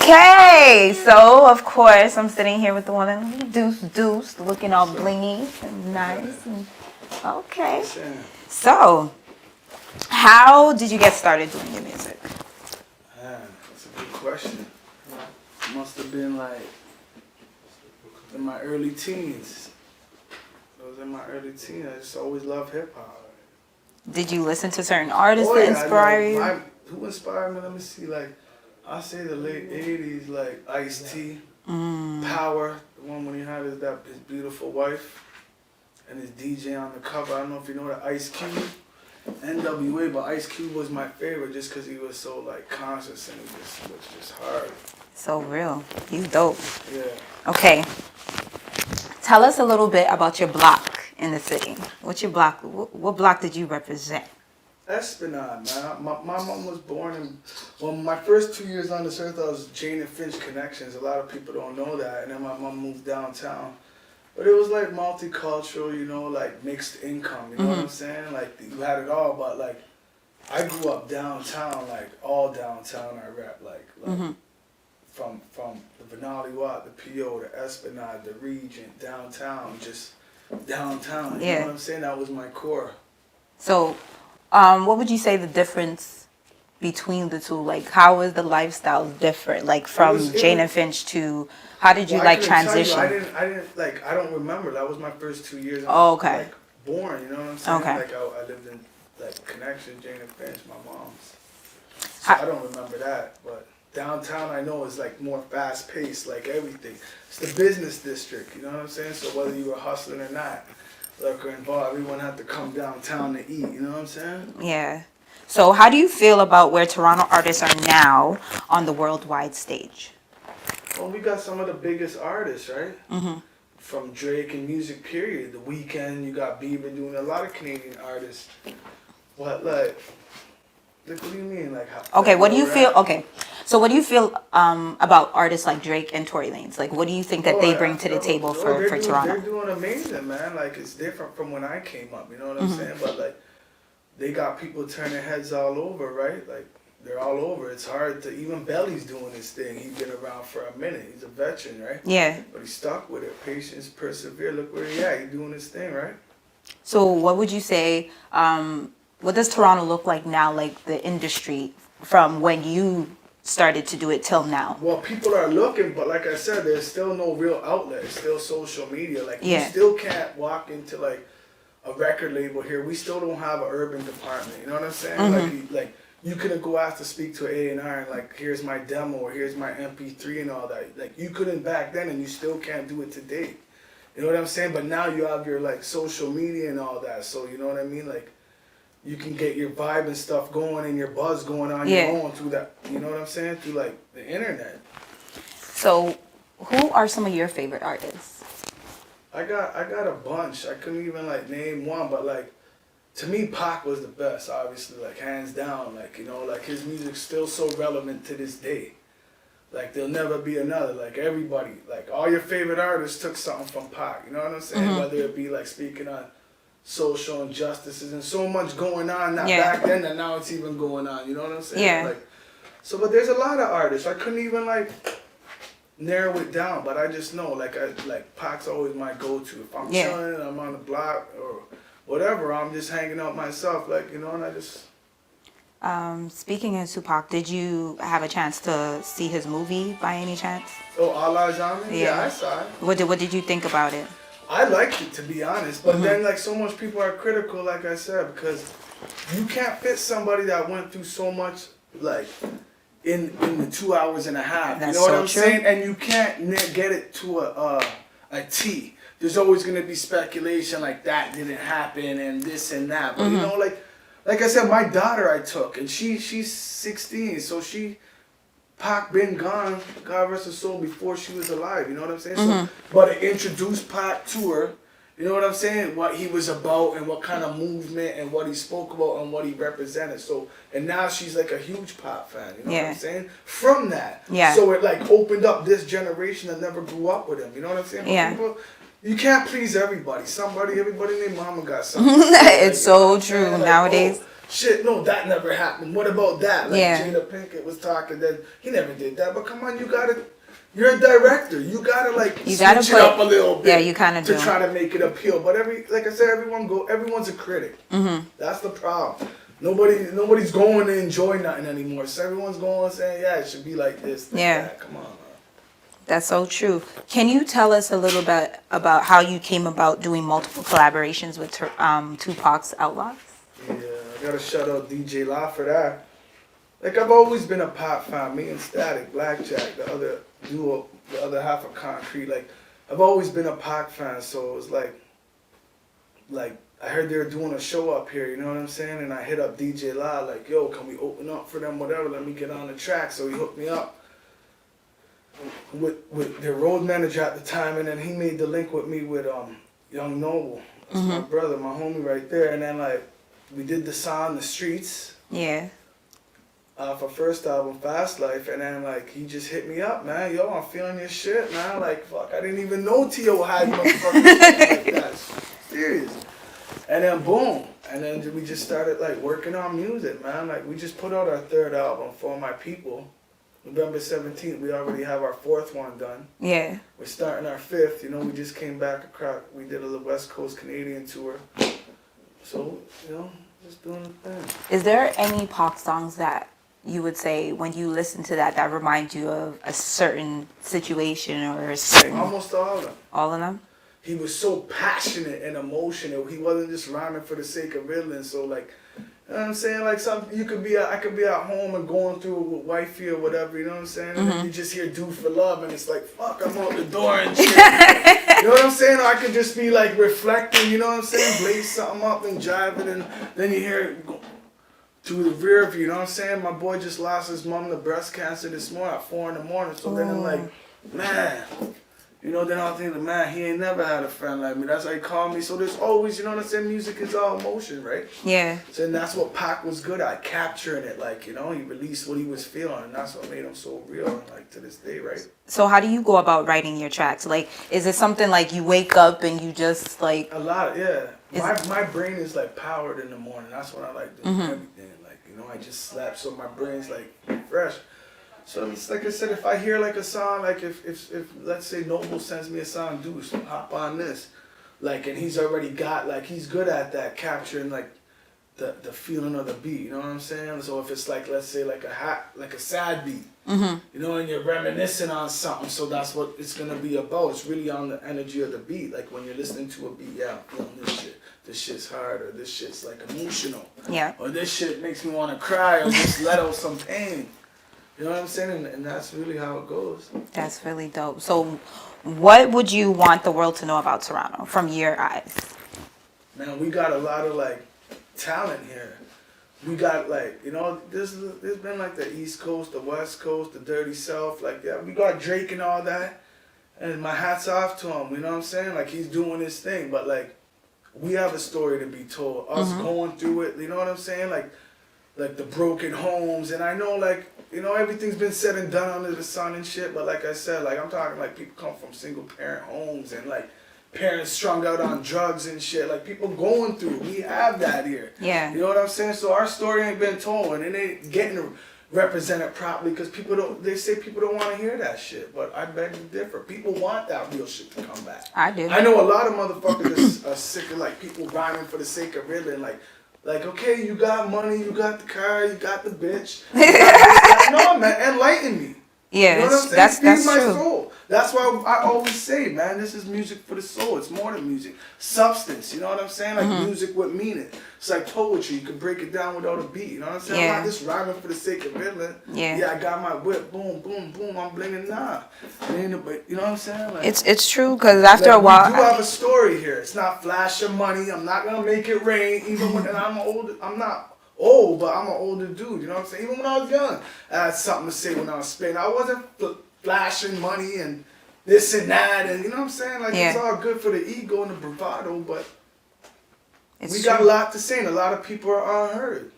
Okay, so of course I'm sitting here with the one and only Deuce Deuce, looking all blingy and nice. And, okay, so how did you get started doing your music? Man, that's a good question. Must have been like in my early teens. I was in my early teens. I just always loved hip hop. Did you listen to certain artists that inspire you? Who inspired me? Let me see. Like, I say the late '80s, like Ice-T, Power, the one when he had his beautiful wife, and his DJ on the cover. I don't know if you know that Ice Cube, NWA, but Ice Cube was my favorite just because he was so like conscious and he was just hard. So real. He's dope. Yeah. Okay. Tell us a little bit about your block in the city. What's your block? What block did you represent? Esplanade, man. My mom was born in, well, my first 2 years on this earth, I was Jane and Finch Connections. A lot of people don't know that. And then my mom moved downtown. But it was like multicultural, you know, like mixed income, you know what I'm saying? Like, you had it all, but like, I grew up downtown, like all downtown I rap, like from the Venali Watt, the PO, the Esplanade, the Regent, downtown, just downtown, you know what I'm saying? That was my core. So, what would you say the difference between the two? Like, how is the lifestyle different? Like, from Jane and Finch to, how did you like transition? I don't remember. That was my first 2 years. Okay. Like, born, you know what I'm saying? Okay. Like, I lived in, like, Connection, Jane and Finch, my mom's. So I don't remember that, but downtown I know is like more fast paced, like everything. It's the business district, you know what I'm saying? So whether you were hustling or not, like or involved, everyone had to come downtown to eat, you know what I'm saying? Yeah. So how do you feel about where Toronto artists are now on the worldwide stage? Well, we got some of the biggest artists, right? From Drake and music, period. The Weeknd, you got Bieber doing a lot of Canadian artists. What, like what do you mean? Like how? Okay, what do you feel? Okay, so what do you feel about artists like Drake and Tory Lanez? Like, what do you think that they bring to the table for Toronto? They're doing amazing, man. Like, it's different from when I came up, you know what I'm saying? But like, they got people turning heads all over, right? Like, they're all over. It's hard to, even Belly's doing his thing. He's been around for a minute. He's a veteran, right? Yeah. But he's stuck with it. Patience, persevere. Look where he at. He's doing his thing, right? So what would you say, what does Toronto look like now, like the industry from when you started to do it till now? Well, people are looking, but like I said, there's still no real outlet. It's still social media. Like, you still can't walk into like a record label here. We still don't have an urban department. You know what I'm saying? Like you couldn't go out to speak to an A&R and like, here's my demo or here's my MP3 and all that. Like, you couldn't back then, and you still can't do it today. You know what I'm saying? But now you have your like social media and all that. So you know what I mean? Like, you can get your vibe and stuff going and your buzz going on your own through that, you know what I'm saying? Through like the internet. So who are some of your favorite artists? I got a bunch. I couldn't even like name one, but like, to me, Pac was the best, obviously, like hands down. Like, you know, like his music's still so relevant to this day. Like, there'll never be another. Like, everybody, like all your favorite artists took something from Pac, you know what I'm saying? Whether it be like speaking on social injustices and so much going on, not back then and now it's even going on, you know what I'm saying? Yeah. Like, so, but there's a lot of artists. I couldn't even like narrow it down, but I just know like Pac's always my go-to. If I'm chilling, I'm on the block or whatever, I'm just hanging out myself, like, you know, and I just. Speaking of Tupac, did you have a chance to see his movie by any chance? Oh, All Eyez On Me? Yeah, I saw it. What did you think about it? I liked it, to be honest, but then like so much people are critical, like I said, because you can't fit somebody that went through so much, like in the 2 hours and a half. That's you know what so I'm true. saying? And you can't get it to a T. There's always gonna be speculation like that didn't happen and this and that. But you know, like I said, my daughter I took, and she's 16, so Pac been gone, God rest her soul, before she was alive, you know what I'm saying? So, but it introduced Pac to her, you know what I'm saying? What he was about and what kind of movement and what he spoke about and what he represented. So, and now she's like a huge Pac fan, you know what I'm saying? From that. Yeah. So it like opened up this generation that never grew up with him, you know what I'm saying? But Yeah. people, you can't please everybody. Everybody named mama got something. It's so true nowadays. shit, no, that never happened. What about that? Like Yeah. Jada Pinkett was talking, then he never did that. But come on, you're a director. You gotta like switch it up a little bit. Yeah, you kind of do. To try to make it appeal. But like I said, everyone's a critic. That's the problem. Nobody's going to enjoy nothing anymore. So everyone's going saying, yeah, it should be like this. Like that. Come on, man. That's so true. Can you tell us a little bit about how you came about doing multiple collaborations with Tupac's Outlawz? Yeah, I gotta shout out DJ La for that. Like, I've always been a Pac fan. Me and Static, Blackjack, the other duo, the other half of Concrete. Like, I've always been a Pac fan, so it was like I heard they were doing a show up here, you know what I'm saying? And I hit up DJ La, like, yo, can we open up for them, whatever, let me get on the track. So he hooked me up with their road manager at the time, and then he made the link with me with Young Noble. That's my brother, my homie right there. And then, like, we did the song, The Streets. Yeah. For first album, Fast Life, and then like he just hit me up, man. Yo, I'm feeling your shit, man. Like, fuck, I didn't even know T.O. had motherfucking shit like that. Serious. And then boom, and then we just started like working on music, man. Like we just put out our third album, For My People, November 17th. We already have our fourth one done. Yeah. We're starting our fifth. You know, we just came back across. We did a West Coast Canadian tour. So you know, just doing the thing. Is there any pop songs that you would say when you listen to that remind you of a certain situation or a certain... Almost all of them. All of them? He was so passionate and emotional. He wasn't just rhyming for the sake of riddling. So like, you know what I'm saying? Like I could be at home and going through with wifey or whatever, you know what I'm saying? And then you just hear "Do for Love" and it's like, fuck, I'm out the door and shit. You know what I'm saying? Or I could just be like reflecting, you know what I'm saying? Blaze something up and driving, and then you hear it go to the rear view, you know what I'm saying? My boy just lost his mom to breast cancer this morning at 4 a.m. So then I'm like, man, you know, then I'm thinking, man, he ain't never had a friend like me. That's how he called me. So there's always, you know what I'm saying? Music is all emotion, right? Yeah. So and that's what Pac was good at, capturing it. Like, you know, he released what he was feeling, and that's what made him so real, and like to this day, right? So how do you go about writing your tracks? Like, is it something like you wake up and you just like... A lot, yeah. My brain is like powered in the morning. That's when I like doing everything. Like, you know, I just slept, so my brain's like fresh. So it's like I said, if I hear like a song, like if let's say Noble sends me a song, Deuce, hop on this, like, and he's already got, like, he's good at that, capturing like the feeling of the beat, you know what I'm saying? So if it's like, let's say like a sad beat, you know, and you're reminiscing on something, so that's what it's gonna be about. It's really on the energy of the beat. Like when you're listening to a beat, yeah, I'm feeling this shit. This shit's hard, or this shit's like emotional, or this shit makes me want to cry, or just let out some pain. You know what I'm saying? And that's really how it goes. That's really dope. So what would you want the world to know about Toronto from your eyes? Man, we got a lot of like talent here. We got like, you know, there's been like the East Coast, the West Coast, the Dirty South. Like, yeah, we got Drake and all that. And my hat's off to him, you know what I'm saying? Like, he's doing his thing. But like, we have a story to be told. Us going through it, you know what I'm saying? Like the broken homes. And I know, like, you know, everything's been said and done under the sun and shit. But like I said, like, I'm talking like people come from single parent homes and like parents strung out on drugs and shit. Like, people going through. We have that here. Yeah. You know what I'm saying? So our story ain't been told, and it ain't getting represented properly because they say people don't want to hear that shit. But I beg to differ. People want that real shit to come back. I do. I know a lot of motherfuckers are sick of like people rhyming for the sake of riddling. Like, okay, you got money, you got the car, you got the bitch. You got no, man, enlighten me. Yeah, you know what I'm saying? that's my true. soul. That's why I always say, man, this is music for the soul. It's more than music. Substance, you know what I'm saying? Like music with meaning. It's like poetry. You can break it down without a beat. You know what I'm saying? Yeah. I'm not just rhyming for the sake of riddling. Yeah. I got my whip. Boom, boom, boom. I'm blinging. Nah. But you know what I'm saying? Like, It's true because after a while... We do have a story here. It's not flash of money. I'm not going to make it rain. Even when I'm not old, but I'm an older dude. You know what I'm saying? Even when I was young, I had something to say when I was spitting. I wasn't flashing money and this and that, and you know what I'm saying? Like, it's all good for the ego and the bravado, but we got a lot to say, and a lot of people are unheard.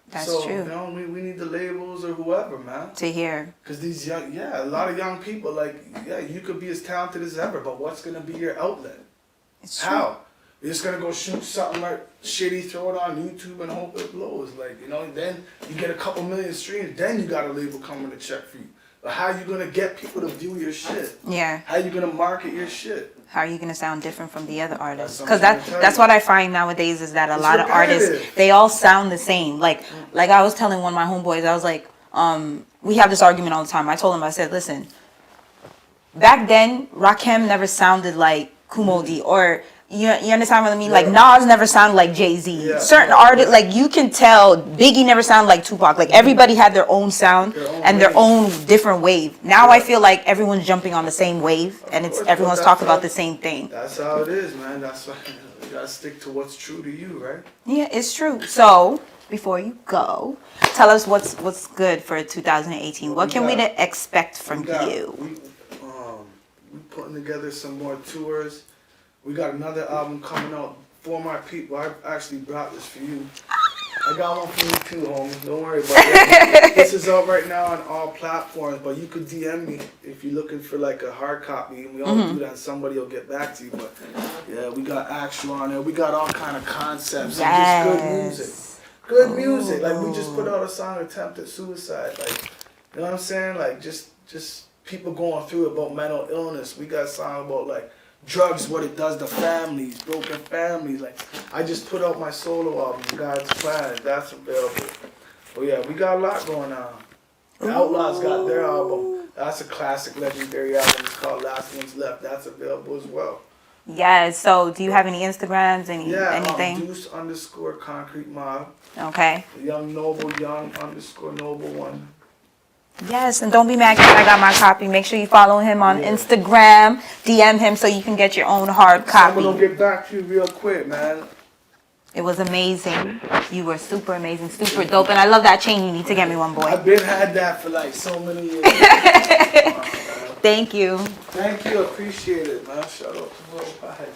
That's so, true. You know, we need the labels or whoever, man. To hear. Because these young, a lot of young people, like, you could be as talented as ever, but what's going to be your outlet? It's true. How? You're just gonna go shoot something like shitty, throw it on YouTube and hope it blows. Like, you know, then you get a couple million streams, then you got a label coming to check for you. But how you gonna get people to view your shit? Yeah. How you gonna market your shit? How are you gonna sound different from the other artists? Because that's what I find nowadays is that a lot of artists, they all sound the same. Like I was telling one of my homeboys, I was like, we have this argument all the time. I told him, I said, listen, back then, Rakim never sounded like Kumo D, or you understand what I mean? Like Nas never sounded like Jay-Z. Yeah. Certain artists, like you can tell, Biggie never sounded like Tupac. Like everybody had their own sound and their own different wave. Now I feel like everyone's jumping on the same wave, and everyone's talking about the same thing. That's how it is, man. That's why you gotta stick to what's true to you, right? Yeah, it's true. So before you go, tell us what's good for 2018. What can we expect from you? We putting together some more tours. We got another album coming out for my people. I actually brought this for you. I got one for you too, homie. Don't worry about it. This is out right now on all platforms, but you could DM me if you're looking for like a hard copy. We all do that, and somebody will get back to you. But yeah, we got actual on there. We got all kind of concepts and just good music. Good music. Like we just put out a song, Attempted Suicide. Like, you know what I'm saying? Like just people going through about mental illness. We got a song about like drugs, what it does to families, broken families. Like, I just put out my solo album, God's Plan. That's available. Oh yeah, we got a lot going on. The Outlawz got their album. That's a classic, legendary album. It's called Last One's Left. That's available as well. Yeah. So, do you have any Instagrams? Anything? Deuce _ Concrete Mob. Okay. Young Noble, Young _ Noble 1. Yes, and don't be mad because I got my copy. Make sure you follow him on Instagram. DM him so you can get your own hard copy. Someone will get back to you real quick, man. It was amazing. You were super amazing, super dope. And I love that chain. You need to get me one, boy. I've been had that for like so many years. Thank you. Thank you. Appreciate it, man. Shout out to Worldwide.